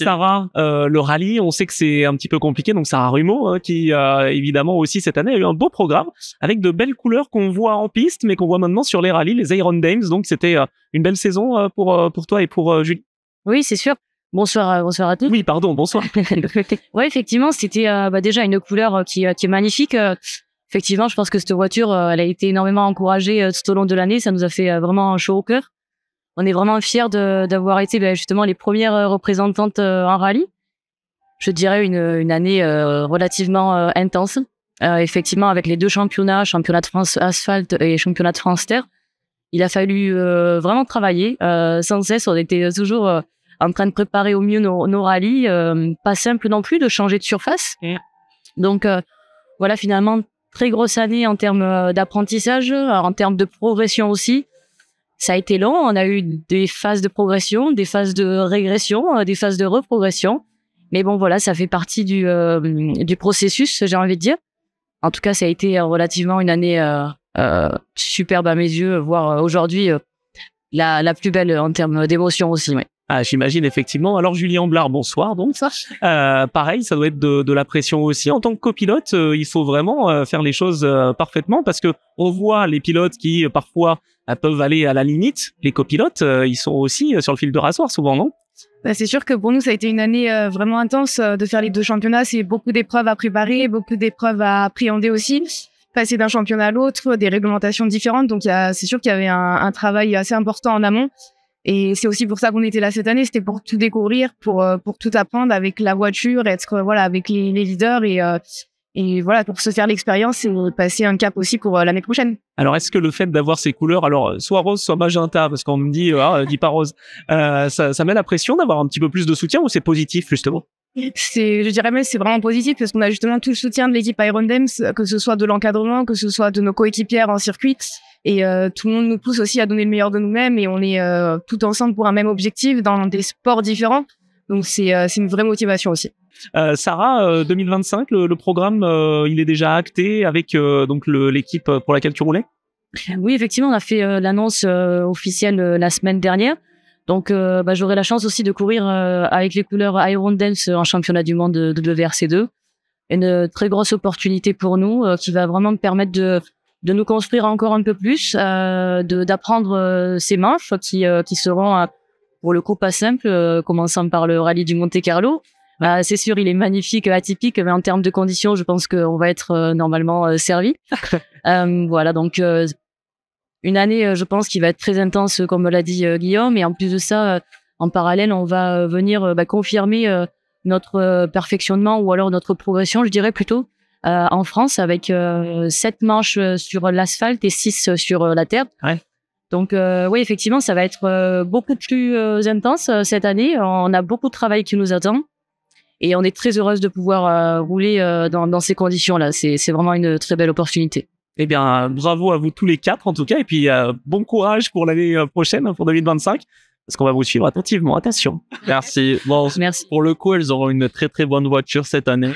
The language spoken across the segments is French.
Sarah, le rallye, on sait que c'est un petit peu compliqué, donc Sarah Rumeau, qui évidemment aussi cette année a eu un beau programme avec de belles couleurs qu'on voit en piste, mais qu'on voit maintenant sur les rallyes, les Iron Dames. Donc c'était une belle saison pour toi et pour Julie. Oui, c'est sûr. Bonsoir à tous. Oui, pardon, bonsoir. Ouais, effectivement, c'était déjà une couleur qui est magnifique. Effectivement, je pense que cette voiture, elle a été énormément encouragée tout au long de l'année. Ça nous a fait vraiment chaud au cœur. On est vraiment fiers d'avoir été justement les premières représentantes en rallye. Je dirais une année relativement intense. Effectivement, avec les deux championnats de France asphalte et championnat de France terre, il a fallu vraiment travailler sans cesse. On était toujours en train de préparer au mieux nos rallyes. Pas simple non plus de changer de surface. Donc voilà, finalement, très grosse année en termes d'apprentissage, en termes de progression aussi. Ça a été long, on a eu des phases de progression, des phases de régression, des phases de reprogression. Mais bon, voilà, ça fait partie du processus, j'ai envie de dire. En tout cas, ça a été relativement une année superbe à mes yeux, voire aujourd'hui la plus belle en termes d'émotion aussi. Ouais. Ah, j'imagine effectivement. Alors Julien Blard, bonsoir. Donc pareil, ça doit être de la pression aussi. En tant que copilote, il faut vraiment faire les choses parfaitement parce que on voit les pilotes qui parfois peuvent aller à la limite. Les copilotes, ils sont aussi sur le fil de rasoir souvent, non? C'est sûr que pour nous, ça a été une année vraiment intense de faire les deux championnats. C'est beaucoup d'épreuves à préparer, beaucoup d'épreuves à appréhender aussi. Passer d'un championnat à l'autre, des réglementations différentes. Donc c'est sûr qu'il y avait un travail assez important en amont. Et c'est aussi pour ça qu'on était là cette année, c'était pour tout découvrir, pour tout apprendre avec la voiture, être avec les leaders et voilà, pour se faire l'expérience et passer un cap aussi pour l'année prochaine. Alors est-ce que le fait d'avoir ces couleurs, alors soit rose, soit magenta, parce qu'on me dit dis pas rose, ça met la pression d'avoir un petit peu plus de soutien ou c'est positif justement? Je dirais même c'est vraiment positif parce qu'on a justement tout le soutien de l'équipe Iron Dames, que ce soit de l'encadrement, que ce soit de nos coéquipières en circuit. Et tout le monde nous pousse aussi à donner le meilleur de nous-mêmes et on est tout ensemble pour un même objectif dans des sports différents. Donc c'est une vraie motivation aussi. Sarah, 2025, le programme, il est déjà acté avec donc l'équipe pour laquelle tu roulais? Oui, effectivement, on a fait l'annonce officielle la semaine dernière. Donc j'aurai la chance aussi de courir avec les couleurs Iron Dance en championnat du monde de WRC2. Une très grosse opportunité pour nous qui va vraiment me permettre de nous construire encore un peu plus, d'apprendre ces manches qui seront pour le coup pas simples, commençant par le rallye du Monte Carlo. C'est sûr, il est magnifique, atypique, mais en termes de conditions, je pense qu'on va être normalement servi. Voilà, donc une année, je pense, qui va être très intense, comme l'a dit Guillaume, et en plus de ça, en parallèle, on va venir confirmer notre perfectionnement ou alors notre progression, je dirais plutôt, en France, avec 7 manches sur l'asphalte et 6 sur la terre. Ouais. Donc oui, effectivement, ça va être beaucoup plus intense cette année. On a beaucoup de travail qui nous attend et on est très heureuse de pouvoir rouler dans ces conditions-là. C'est vraiment une très belle opportunité. Eh bien, bravo à vous tous les 4 en tout cas, et puis bon courage pour l'année prochaine, pour 2025, parce qu'on va vous suivre attentivement. Attention. Merci. Bon, merci. Pour le coup, elles auront une très très bonne voiture cette année.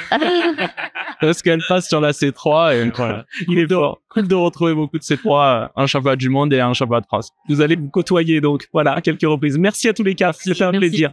Parce qu'elles passent sur la C3 et voilà. Il est fort. Cool de retrouver beaucoup de C3, un championnat du monde et un championnat de France. Vous allez vous côtoyer donc, voilà, à quelques reprises. Merci à tous les 4, c'était un plaisir.